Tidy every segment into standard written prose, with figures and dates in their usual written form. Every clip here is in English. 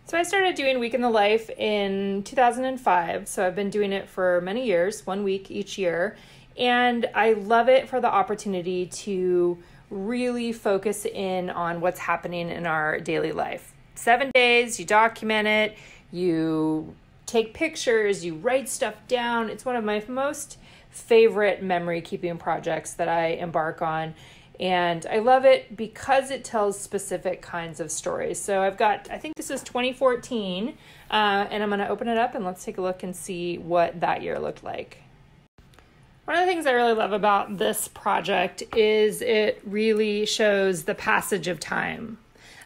So I started doing Week in the Life in 2005. So I've been doing it for many years, 1 week each year. And I love it for the opportunity to really focus in on what's happening in our daily life. 7 days, you document it, you take pictures, you write stuff down. It's one of my most favorite memory keeping projects that I embark on. And I love it because it tells specific kinds of stories. So I think this is 2014, and I'm going to open it up and let's take a look and see what that year looked like. One of the things I really love about this project is it really shows the passage of time.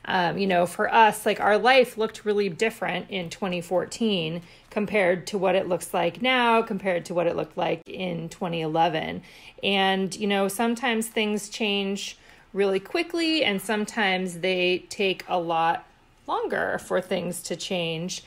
For us, like our life looked really different in 2014 compared to what it looks like now, compared to what it looked like in 2011. And, sometimes things change really quickly and sometimes they take a lot longer for things to change.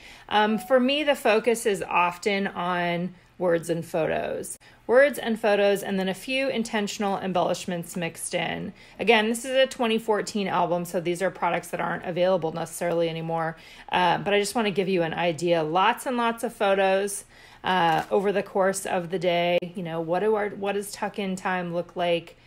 For me, the focus is often on words and photos, and then a few intentional embellishments mixed in. Again, this is a 2014 album, so these are products that aren't available necessarily anymore. But I just want to give you an idea. Lots and lots of photos over the course of the day. What does tuck-in time look like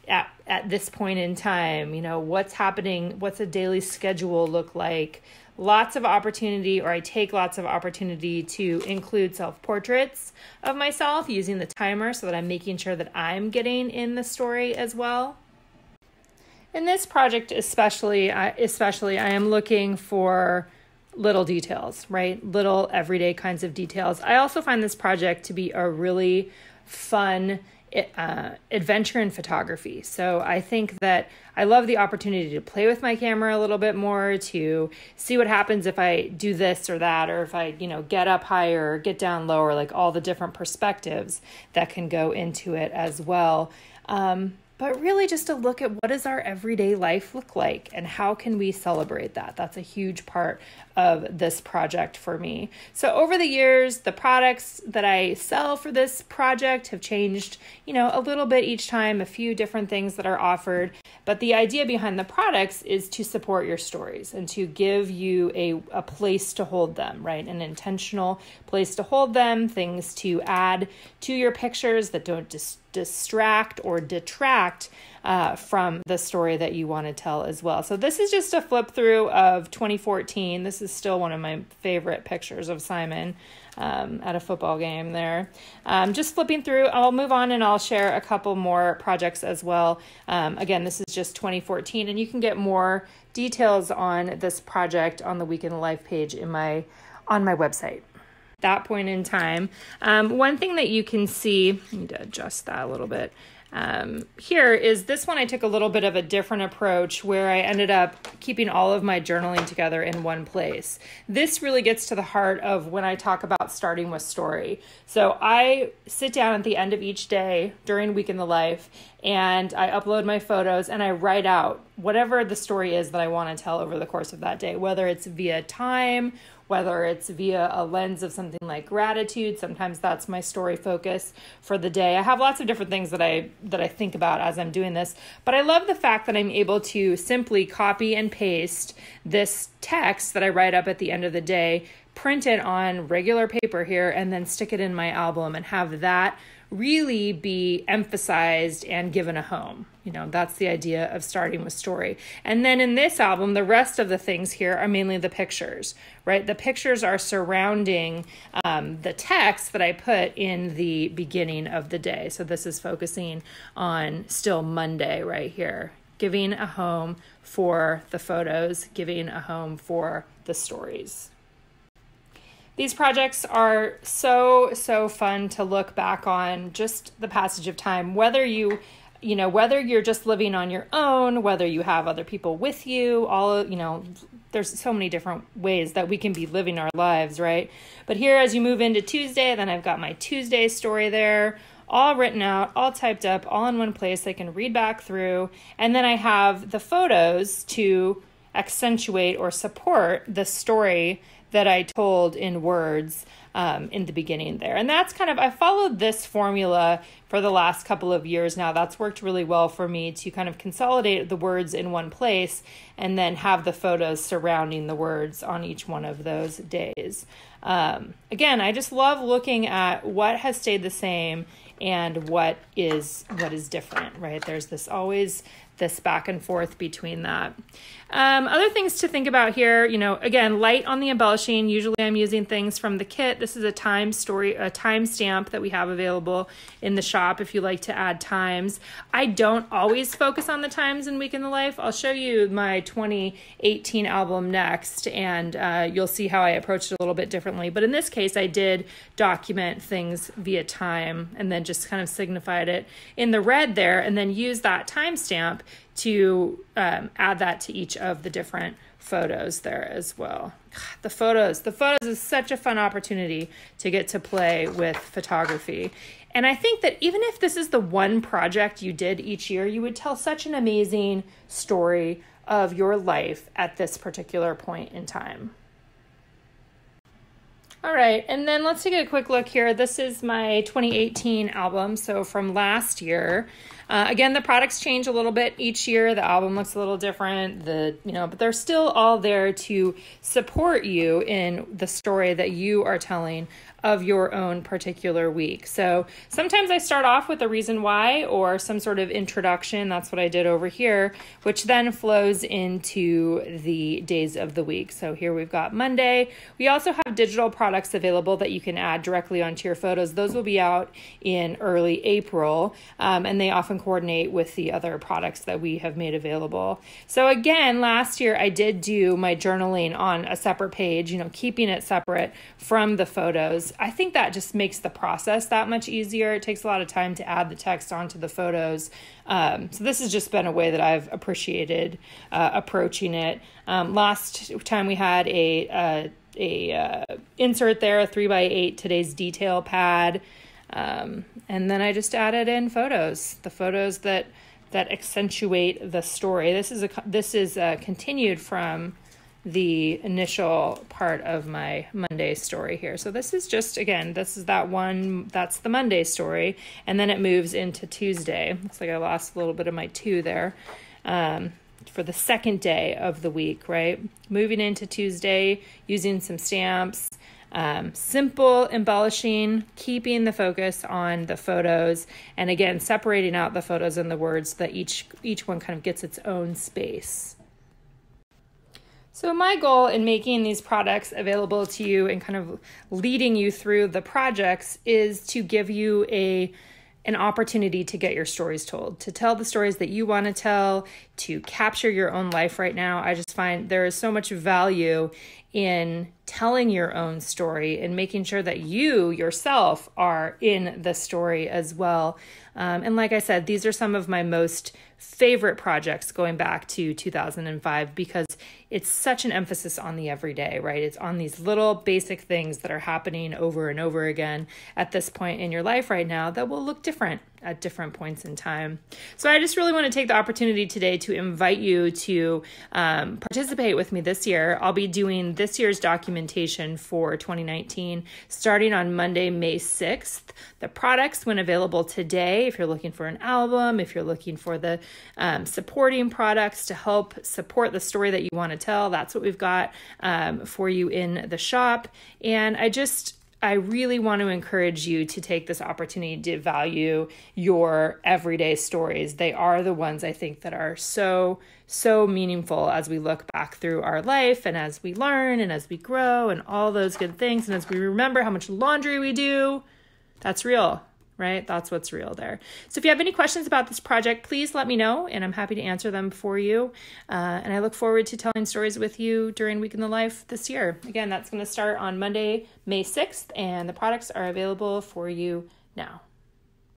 at this point in time? What's happening? What's a daily schedule look like? Lots of opportunity, or I take lots of opportunity to include self-portraits of myself using the timer so that I'm making sure that I'm getting in the story as well. In this project especially, I am looking for little details, right? Little everyday kinds of details. I also find this project to be a really fun adventure in photography. So I think that I love the opportunity to play with my camera a little bit more, to see what happens if I do this or that, or if I, get up higher or get down lower, like all the different perspectives that can go into it as well. But really just to look at what does our everyday life look like and how can we celebrate that? That's a huge part of this project for me. So over the years, the products that I sell for this project have changed, a little bit each time, a few different things that are offered. But the idea behind the products is to support your stories and to give you a place to hold them, right? An intentional place to hold them, things to add to your pictures that don't distract or detract from the story that you want to tell as well. So this is just a flip through of 2014. This is still one of my favorite pictures of Simon at a football game there. Just flipping through, I'll move on and I'll share a couple more projects as well. Again, this is just 2014, and you can get more details on this project on the Week in the Life page on my website. That point in time, one thing that you can see, I need to adjust that a little bit. Here is this one. I took a little bit of a different approach where I ended up keeping all of my journaling together in one place. This really gets to the heart of when I talk about starting with story. So I sit down at the end of each day during Week in the Life and I upload my photos and I write out whatever the story is that I want to tell over the course of that day, whether it's via time, whether it's via a lens of something like gratitude. Sometimes that's my story focus for the day. I have lots of different things that I think about as I'm doing this, but I love the fact that I'm able to simply copy and paste this text that I write up at the end of the day, print it on regular paper here, and then stick it in my album and have that really be emphasized and given a home. That's the idea of starting with story. And then in this album, the rest of the things here are mainly the pictures, right? The pictures are surrounding the text that I put in the beginning of the day. So this is focusing on still Monday right here, giving a home for the photos, giving a home for the stories. These projects are so fun to look back on, just the passage of time, whether you're just living on your own, whether you have other people with you, there's so many different ways that we can be living our lives, right? But here, as you move into Tuesday, then I've got my Tuesday story there, all written out, all typed up, all in one place I can read back through. And then I have the photos to accentuate or support the story that I told in words in the beginning there. And that's I followed this formula for the last couple of years now. That's worked really well for me to kind of consolidate the words in one place and then have the photos surrounding the words on each one of those days. Again, I just love looking at what has stayed the same and what is different, right? There's always this back and forth between that. Other things to think about here, again, light on the embellishing. Usually I'm using things from the kit. This is a time stamp that we have available in the shop if you like to add times. I don't always focus on the times in Week in the Life. I'll show you my 2018 album next, and you'll see how I approached it a little bit differently. But in this case, I did document things via time and then just kind of signified it in the red there, and then use that timestamp to add that to each of the different photos there as well. The photos is such a fun opportunity to get to play with photography. And I think that even if this is the one project you did each year, you would tell such an amazing story of your life at this particular point in time. All right, and then let's take a quick look here. This is my 2018 album, so from last year. Again, the products change a little bit each year. The album looks a little different, but they're still all there to support you in the story that you are telling of your own particular week. So sometimes I start off with a reason why or some sort of introduction. That's what I did over here, which then flows into the days of the week. So here we've got Monday. We also have digital products available that you can add directly onto your photos. Those will be out in early April, and they often coordinate with the other products that we have made available. So again, last year I did do my journaling on a separate page, keeping it separate from the photos. I think that just makes the process that much easier. It takes a lot of time to add the text onto the photos. So this has just been a way that I've appreciated approaching it. Last time we had a insert there, a 3x8 today's detail pad. And then I just added in the photos that accentuate the story. This is continued from the initial part of my Monday story here. So this is just, again, this is that's the Monday story, and then it moves into Tuesday. Looks like I lost a little bit of my 2 there. For the second day of the week, right? Moving into Tuesday, using some stamps, simple embellishing, keeping the focus on the photos, and again, separating out the photos and the words so that each one kind of gets its own space. So my goal in making these products available to you and kind of leading you through the projects is to give you an opportunity to get your stories told, to tell the stories that you want to tell, to capture your own life right now. I just find there is so much value in telling your own story and making sure that you yourself are in the story as well. And like I said, these are some of my most favorite projects going back to 2005 because it's such an emphasis on the everyday, right? It's on these little basic things that are happening over and over again at this point in your life right now that will look different at different points in time. So I just really want to take the opportunity today to invite you to participate with me this year. I'll be doing this year's documentation for 2019 starting on Monday, May 6th. The products went available today if you're looking for an album, if you're looking for the supporting products to help support the story that you want to tell. That's what we've got for you in the shop. And I really want to encourage you to take this opportunity to value your everyday stories. They are the ones I think that are so meaningful as we look back through our life and as we learn and as we grow and all those good things. And as we remember how much laundry we do, that's real, right? That's what's real there. So if you have any questions about this project, please let me know and I'm happy to answer them for you. And I look forward to telling stories with you during Week in the Life this year. Again, that's going to start on Monday, May 6th, and the products are available for you now.